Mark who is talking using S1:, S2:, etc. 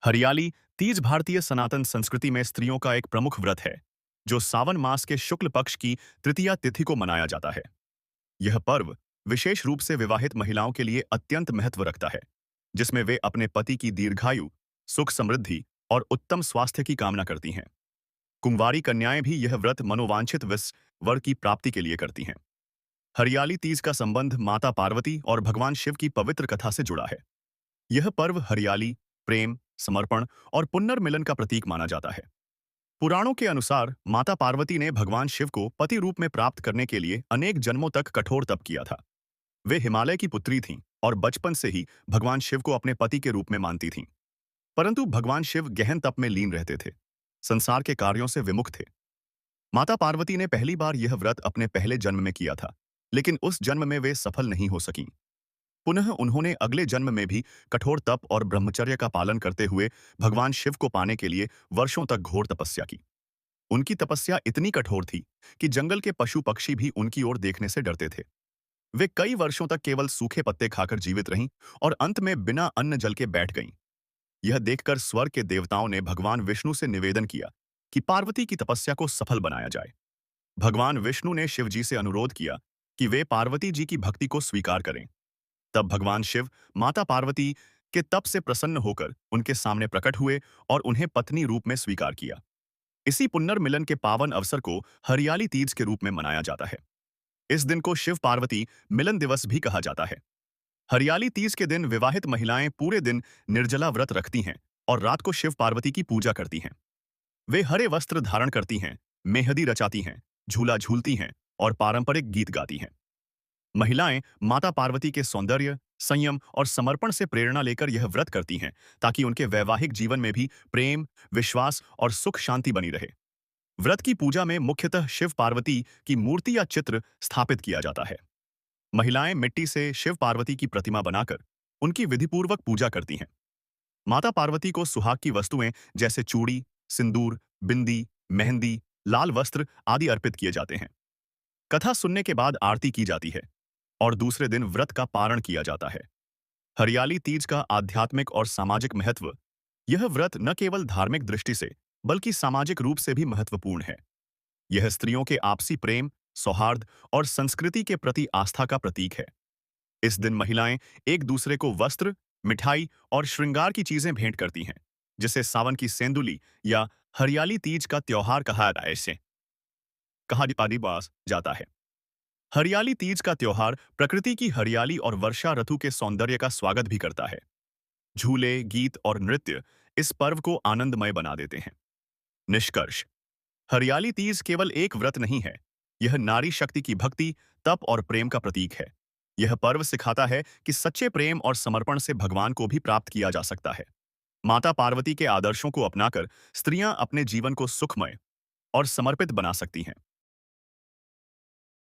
S1: हरियाली तीज भारतीय सनातन संस्कृति में स्त्रियों का एक प्रमुख व्रत है, जो सावन मास के शुक्ल पक्ष की तृतीया तिथि को मनाया जाता है। यह पर्व विशेष रूप से विवाहित महिलाओं के लिए अत्यंत महत्व रखता है, जिसमें वे अपने पति की दीर्घायु, सुख समृद्धि और उत्तम स्वास्थ्य की कामना करती हैं। कुंवारी कन्याएं भी यह व्रत मनोवांछित वर की प्राप्ति के लिए करती हैं। हरियाली तीज का संबंध माता पार्वती और भगवान शिव की पवित्र कथा से जुड़ा है। यह पर्व हरियाली, प्रेम, समर्पण और पुनर्मिलन का प्रतीक माना जाता है। पुराणों के अनुसार माता पार्वती ने भगवान शिव को पति रूप में प्राप्त करने के लिए अनेक जन्मों तक कठोर तप किया था। वे हिमालय की पुत्री थीं और बचपन से ही भगवान शिव को अपने पति के रूप में मानती थीं। परंतु भगवान शिव गहन तप में लीन रहते थे, संसार के कार्यों से विमुख थे। माता पार्वती ने पहली बार यह व्रत अपने पहले जन्म में किया था, लेकिन उस जन्म में वे सफल नहीं हो सकीं। पुनः उन्होंने अगले जन्म में भी कठोर तप और ब्रह्मचर्य का पालन करते हुए भगवान शिव को पाने के लिए वर्षों तक घोर तपस्या की। उनकी तपस्या इतनी कठोर थी कि जंगल के पशु पक्षी भी उनकी ओर देखने से डरते थे। वे कई वर्षों तक केवल सूखे पत्ते खाकर जीवित रहीं और अंत में बिना अन्न जल के बैठ गईं। यह देखकर स्वर्ग के देवताओं ने भगवान विष्णु से निवेदन किया कि पार्वती की तपस्या को सफल बनाया जाए। भगवान विष्णु ने शिव जी से अनुरोध किया कि वे पार्वती जी की भक्ति को स्वीकार करें। तब भगवान शिव माता पार्वती के तप से प्रसन्न होकर उनके सामने प्रकट हुए और उन्हें पत्नी रूप में स्वीकार किया। इसी पुनर्मिलन के पावन अवसर को हरियाली तीज के रूप में मनाया जाता है। इस दिन को शिव पार्वती मिलन दिवस भी कहा जाता है। हरियाली तीज के दिन विवाहित महिलाएं पूरे दिन निर्जला व्रत रखती हैं और रात को शिव पार्वती की पूजा करती हैं। वे हरे वस्त्र धारण करती हैं, मेहंदी रचाती हैं, झूला झूलती हैं और पारंपरिक गीत गाती हैं। महिलाएं माता पार्वती के सौंदर्य, संयम और समर्पण से प्रेरणा लेकर यह व्रत करती हैं, ताकि उनके वैवाहिक जीवन में भी प्रेम, विश्वास और सुख शांति बनी रहे। व्रत की पूजा में मुख्यतः शिव पार्वती की मूर्ति या चित्र स्थापित किया जाता है। महिलाएं मिट्टी से शिव पार्वती की प्रतिमा बनाकर उनकी विधिपूर्वक पूजा करती हैं। माता पार्वती को सुहाग की वस्तुएं जैसे चूड़ी, सिंदूर, बिंदी, मेहंदी, लाल वस्त्र आदि अर्पित किए जाते हैं। कथा सुनने के बाद आरती की जाती है और दूसरे दिन व्रत का पारण किया जाता है। हरियाली तीज का आध्यात्मिक और सामाजिक महत्व। यह व्रत न केवल धार्मिक दृष्टि से बल्कि सामाजिक रूप से भी महत्वपूर्ण है। यह स्त्रियों के आपसी प्रेम, सौहार्द और संस्कृति के प्रति आस्था का प्रतीक है। इस दिन महिलाएं एक दूसरे को वस्त्र, मिठाई और श्रृंगार की चीजें भेंट करती हैं, जिसे सावन की सेंदुली या हरियाली तीज का त्योहार कहा जाता है। हरियाली तीज का त्योहार प्रकृति की हरियाली और वर्षा ऋतु के सौंदर्य का स्वागत भी करता है। झूले, गीत और नृत्य इस पर्व को आनंदमय बना देते हैं। निष्कर्ष, हरियाली तीज केवल एक व्रत नहीं है, यह नारी शक्ति की भक्ति, तप और प्रेम का प्रतीक है। यह पर्व सिखाता है कि सच्चे प्रेम और समर्पण से भगवान को भी प्राप्त किया जा सकता है। माता पार्वती के आदर्शों को अपनाकर स्त्रियां अपने जीवन को सुखमय और समर्पित बना सकती हैं।